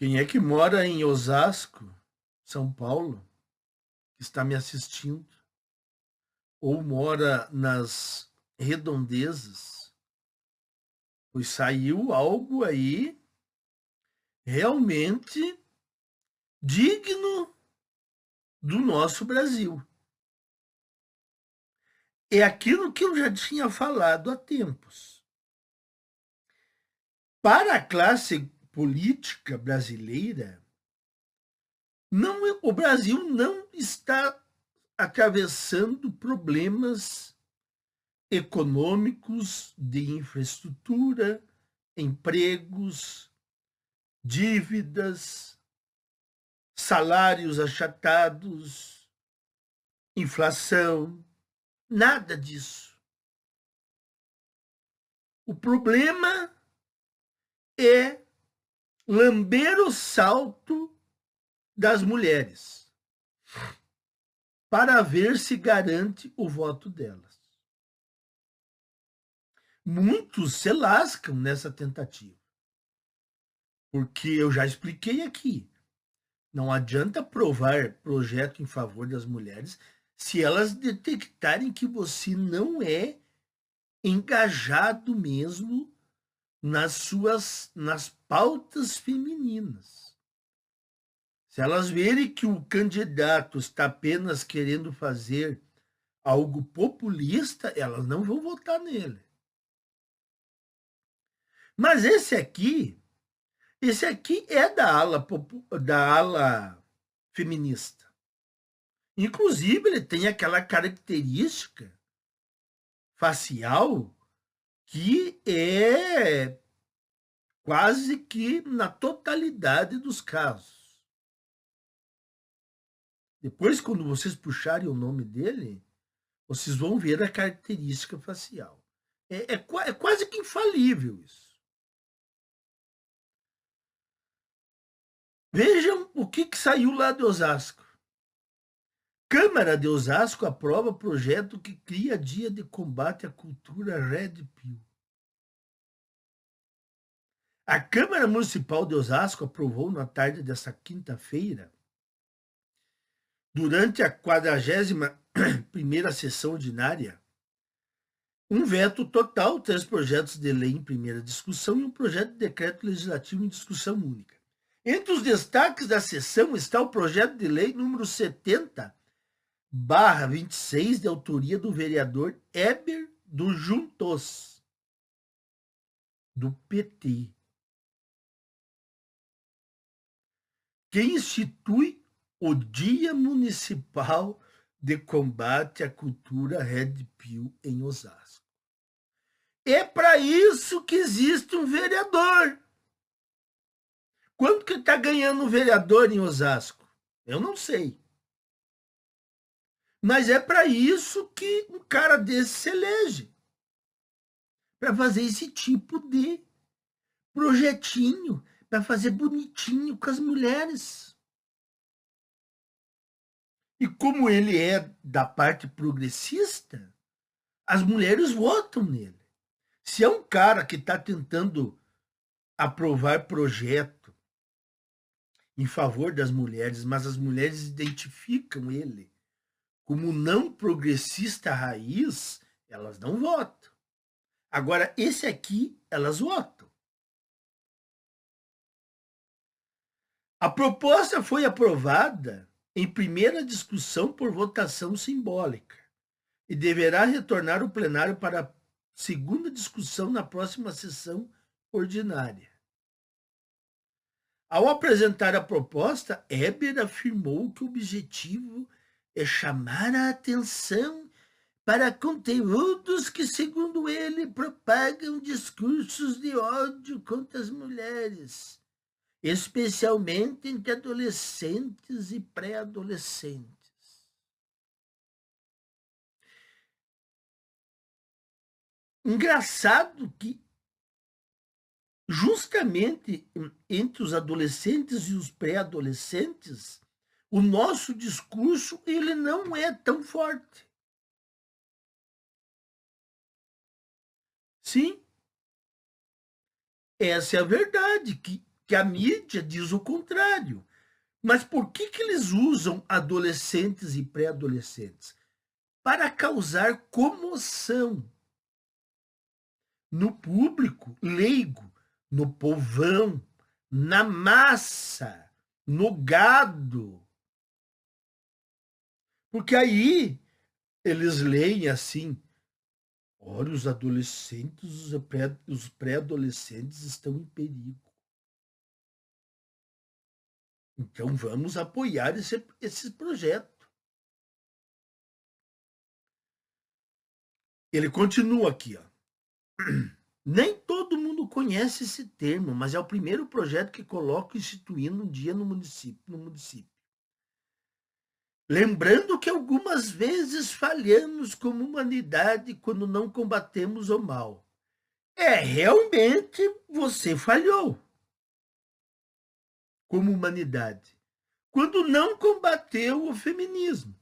Quem é que mora em Osasco, São Paulo, que está me assistindo, ou mora nas redondezas, pois saiu algo aí realmente digno do nosso Brasil. É aquilo que eu já tinha falado há tempos. Para a classe política brasileira, o Brasil não está atravessando problemas econômicos, de infraestrutura, empregos, dívidas, salários achatados, inflação, nada disso. O problema é lamber o salto das mulheres para ver se garante o voto delas. Muitos se lascam nessa tentativa, porque eu já expliquei aqui. Não adianta aprovar projeto em favor das mulheres se elas detectarem que você não é engajado mesmo nas pautas femininas. Se elas verem que o candidato está apenas querendo fazer algo populista, elas não vão votar nele. Mas esse aqui é da ala feminista. Inclusive, ele tem aquela característica facial que é quase que na totalidade dos casos. Depois, quando vocês puxarem o nome dele, vocês vão ver a característica facial. É quase que infalível isso. Vejam o que saiu lá de Osasco. Câmara de Osasco aprova projeto que cria dia de combate à cultura Red Pill. A Câmara Municipal de Osasco aprovou na tarde desta quinta-feira, durante a 41ª sessão ordinária, um veto total, 3 projetos de lei em primeira discussão e um projeto de decreto legislativo em discussão única. Entre os destaques da sessão está o projeto de lei número 70/26, de autoria do vereador Heber do Juntos, do PT, que institui o Dia Municipal de Combate à Cultura Red Pill em Osasco. É para isso que existe um vereador. Quanto que está ganhando um vereador em Osasco? Eu não sei. Mas é para isso que um cara desse se elege. Para fazer esse tipo de projetinho, para fazer bonitinho com as mulheres. E como ele é da parte progressista, as mulheres votam nele. Se é um cara que está tentando aprovar projeto em favor das mulheres, mas as mulheres identificam ele como não progressista raiz, elas não votam. Agora, esse aqui, elas votam. A proposta foi aprovada em primeira discussão por votação simbólica e deverá retornar ao plenário para segunda discussão na próxima sessão ordinária. Ao apresentar a proposta, Heber afirmou que o objetivo é chamar a atenção para conteúdos que, segundo ele, propagam discursos de ódio contra as mulheres, especialmente entre adolescentes e pré-adolescentes. Engraçado que justamente entre os adolescentes e os pré-adolescentes, o nosso discurso ele não é tão forte. Sim, essa é a verdade, que que a mídia diz o contrário. Mas por que eles usam adolescentes e pré-adolescentes? Para causar comoção no público leigo, no povão, na massa, no gado. Porque aí eles leem assim: olha, os adolescentes, os pré-adolescentes estão em perigo. Então vamos apoiar esse projeto. Ele continua aqui, ó. Nem todo mundo conhece esse termo, mas é o primeiro projeto que coloco instituindo um dia no município. Lembrando que algumas vezes falhamos como humanidade quando não combatemos o mal. Realmente você falhou como humanidade quando não combateu o feminismo.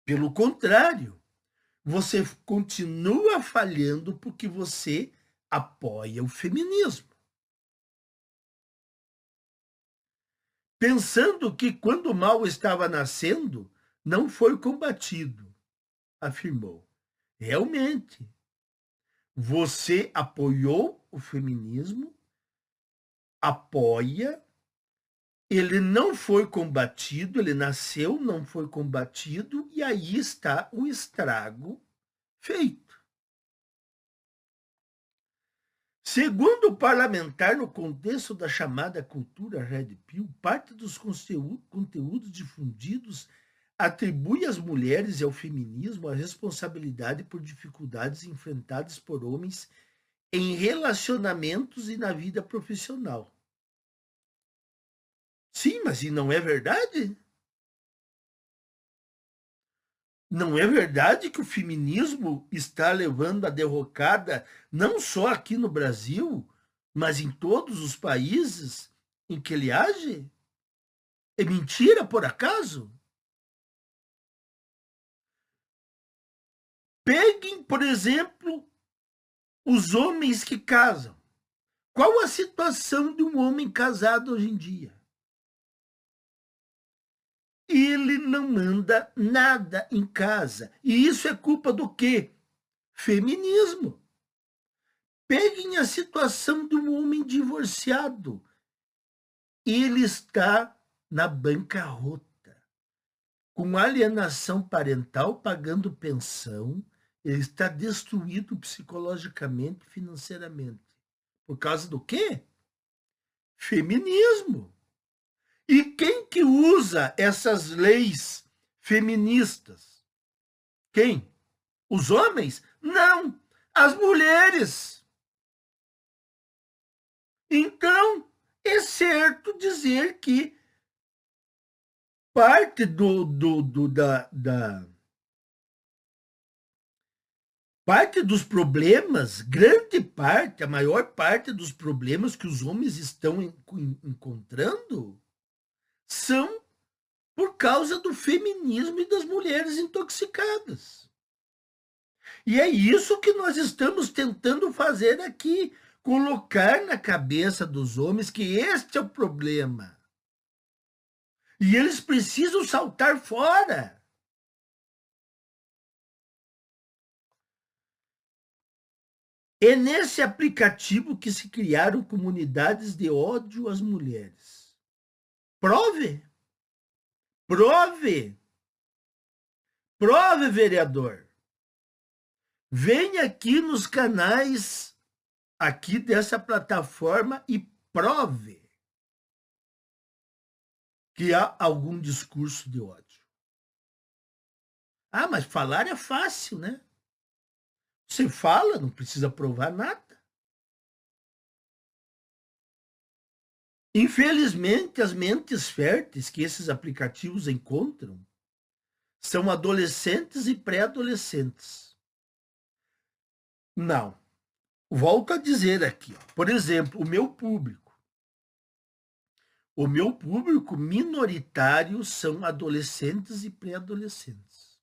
Pelo contrário, você continua falhando porque você apoia o feminismo. Pensando que quando o mal estava nascendo, não foi combatido, afirmou. Realmente, você apoiou o feminismo, apoia, ele não foi combatido, ele nasceu, não foi combatido, e aí está o estrago feito. Segundo o parlamentar, no contexto da chamada cultura Red Pill, parte dos conteúdos difundidos atribui às mulheres e ao feminismo a responsabilidade por dificuldades enfrentadas por homens em relacionamentos e na vida profissional. Sim, mas e não é verdade? Não é verdade que o feminismo está levando a derrocada, não só aqui no Brasil, mas em todos os países em que ele age? É mentira, por acaso? Peguem, por exemplo, os homens que casam. Qual a situação de um homem casado hoje em dia? Ele não manda nada em casa. E isso é culpa do quê? Feminismo. Peguem a situação de um homem divorciado. Ele está na bancarrota, com alienação parental, pagando pensão, ele está destruído psicologicamente, financeiramente. Por causa do quê? Feminismo. E quem que usa essas leis feministas? Quem? Os homens? Não, as mulheres. Então, é certo dizer que parte parte dos problemas, grande parte, a maior parte dos problemas que os homens estão encontrando são por causa do feminismo e das mulheres intoxicadas. E é isso que nós estamos tentando fazer aqui, colocar na cabeça dos homens que este é o problema. E eles precisam saltar fora. É nesse aplicativo que se criaram comunidades de ódio às mulheres. Prove. Prove. Prove, vereador. Venha aqui nos canais aqui dessa plataforma e prove que há algum discurso de ódio. Ah, mas falar é fácil, né? Você fala, não precisa provar nada. Infelizmente, as mentes férteis que esses aplicativos encontram são adolescentes e pré-adolescentes. Não. Volto a dizer aqui, ó. Por exemplo, o meu público. O meu público minoritário são adolescentes e pré-adolescentes.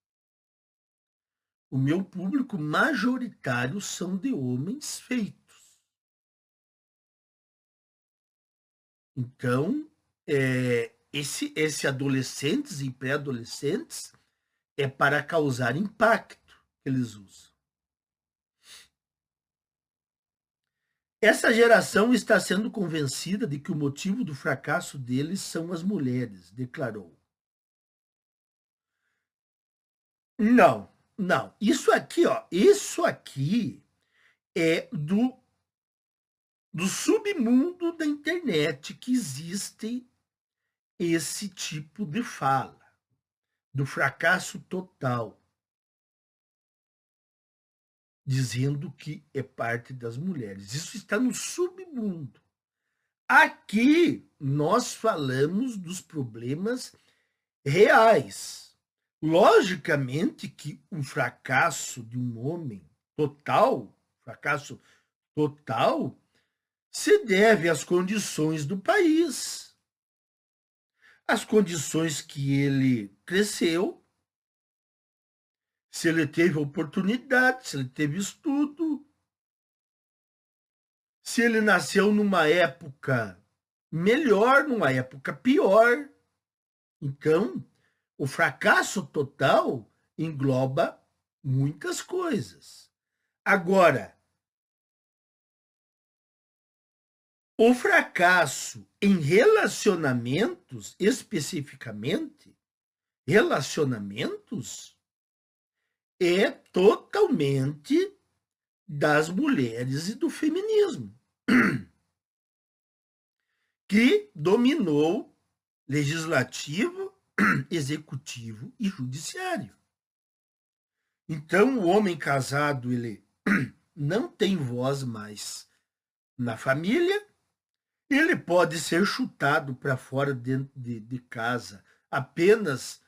O meu público majoritário são de homens feitos. Então, esse adolescentes e pré-adolescentes é para causar impacto que eles usam. Essa geração está sendo convencida de que o motivo do fracasso deles são as mulheres, declarou. Não, não. Isso aqui é do submundo da internet que existe esse tipo de fala, do fracasso total, dizendo que é parte das mulheres. Isso está no submundo. Aqui nós falamos dos problemas reais. Logicamente que o fracasso de um homem total, fracasso total, se deve às condições do país, às condições que ele cresceu, se ele teve oportunidade, se ele teve estudo, se ele nasceu numa época melhor, numa época pior. Então, o fracasso total engloba muitas coisas. Agora, o fracasso em relacionamentos, especificamente, relacionamentos, é totalmente das mulheres e do feminismo, que dominou legislativo, executivo e judiciário. Então, o homem casado, ele não tem voz mais na família, ele pode ser chutado para fora dentro de casa apenas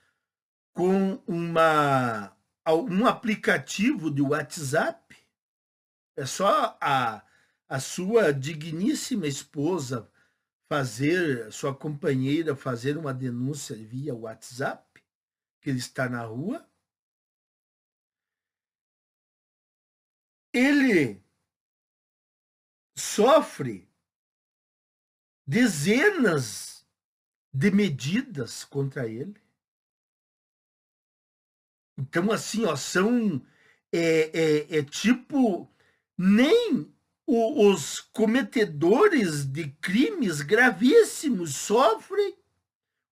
com um aplicativo de WhatsApp. É só a sua digníssima esposa fazer, sua companheira fazer uma denúncia via WhatsApp, que ele está na rua. Ele sofre dezenas de medidas contra ele. Então, assim, são tipo, nem os cometedores de crimes gravíssimos sofrem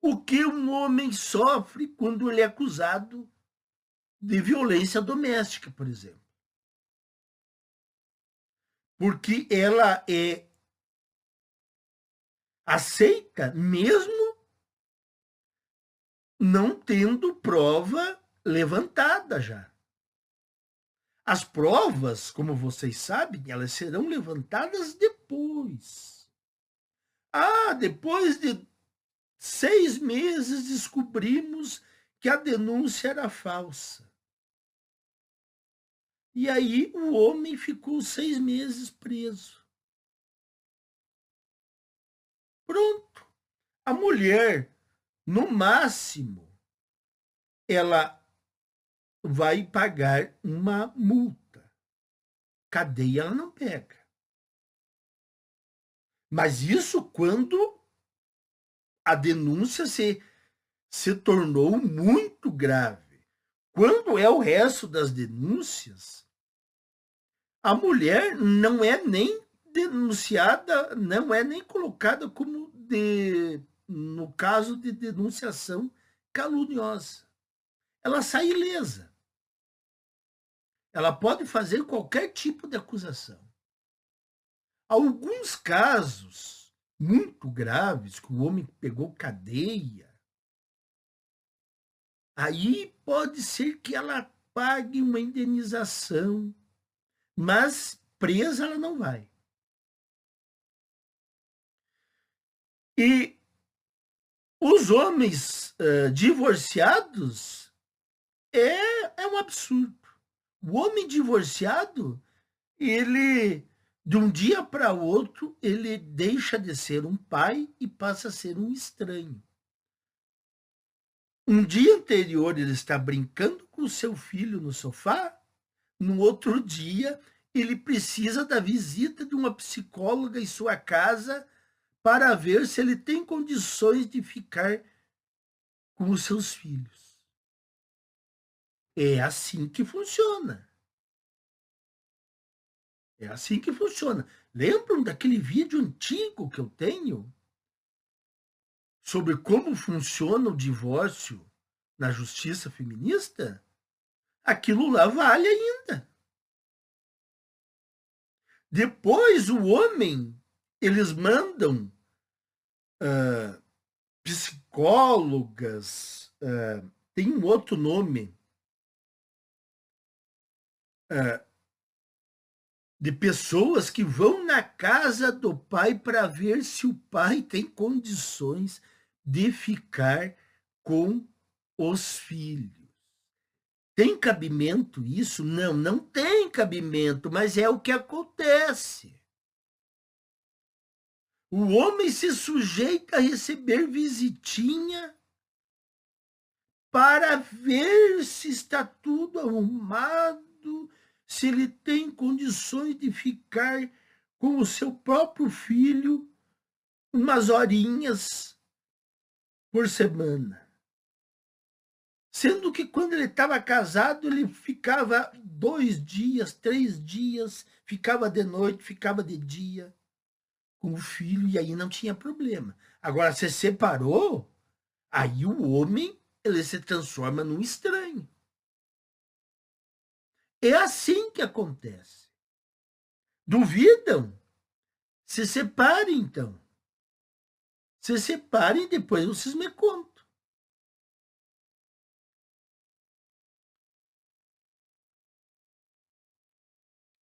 o que um homem sofre quando ele é acusado de violência doméstica, por exemplo. Porque ela é aceita mesmo não tendo prova levantada já. As provas, como vocês sabem, elas serão levantadas depois. Depois de 6 meses descobrimos que a denúncia era falsa. E aí o homem ficou 6 meses preso. Pronto. A mulher, no máximo, ela vai pagar uma multa. Cadeia ela não pega. Mas isso quando a denúncia se tornou muito grave. Quando é o resto das denúncias, a mulher não é nem denunciada, não é nem colocada como no caso de denunciação caluniosa. Ela sai ilesa. Ela pode fazer qualquer tipo de acusação. Alguns casos muito graves, que o homem pegou cadeia, aí pode ser que ela pague uma indenização, mas presa ela não vai. E os homens divorciados é um absurdo. O homem divorciado, ele, de um dia para o outro, ele deixa de ser um pai e passa a ser um estranho. Um dia anterior ele está brincando com o seu filho no sofá, no outro dia ele precisa da visita de uma psicóloga em sua casa para ver se ele tem condições de ficar com os seus filhos. É assim que funciona. É assim que funciona. Lembram daquele vídeo antigo que eu tenho sobre como funciona o divórcio na justiça feminista? Aquilo lá vale ainda. Depois o homem, eles mandam psicólogas, tem um outro nome, de pessoas que vão na casa do pai para ver se o pai tem condições de ficar com os filhos. Tem cabimento isso? Não, não tem cabimento, mas é o que acontece. O homem se sujeita a receber visitinha para ver se está tudo arrumado, se ele tem condições de ficar com o seu próprio filho umas horinhas por semana. Sendo que quando ele estava casado, ele ficava 2 dias, 3 dias, ficava de noite, ficava de dia com o filho, e aí não tinha problema. Agora, se separou, aí o homem ele se transforma num estranho. É assim que acontece. Duvidam? Se separem, então. Se separem, depois vocês me contam.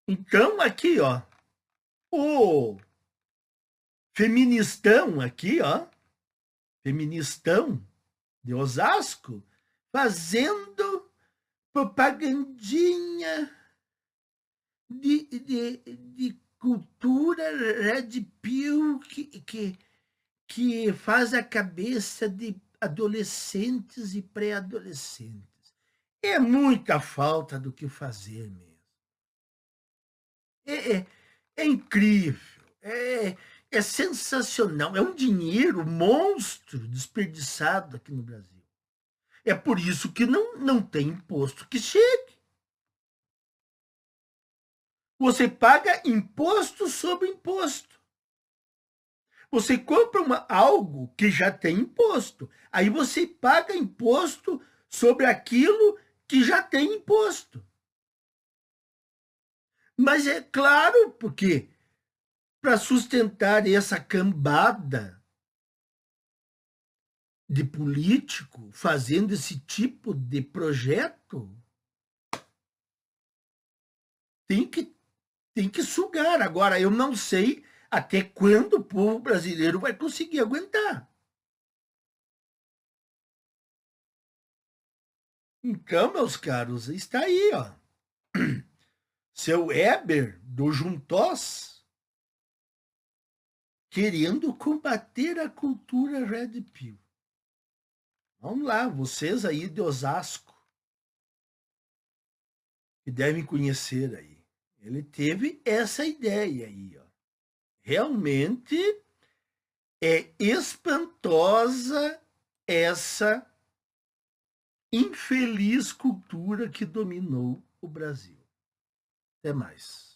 Então, aqui, ó, o feministão aqui, ó, feministão de Osasco, fazendo propagandinha de cultura red pill que faz a cabeça de adolescentes e pré-adolescentes. É muita falta do que fazer mesmo. É incrível, é sensacional, é um dinheiro monstro desperdiçado aqui no Brasil. É por isso que não tem imposto que chegue. Você paga imposto sobre imposto. Você compra algo que já tem imposto. Aí você paga imposto sobre aquilo que já tem imposto. Mas é claro, porque para sustentar essa cambada de político fazendo esse tipo de projeto, tem que sugar. Agora, eu não sei até quando o povo brasileiro vai conseguir aguentar. Então, meus caros, está aí, ó. Seu Eber do Juntós querendo combater a cultura Red Pill. Vamos lá, vocês aí de Osasco, que devem conhecer aí. Ele teve essa ideia aí, ó. Realmente é espantosa essa infeliz cultura que dominou o Brasil. Até mais.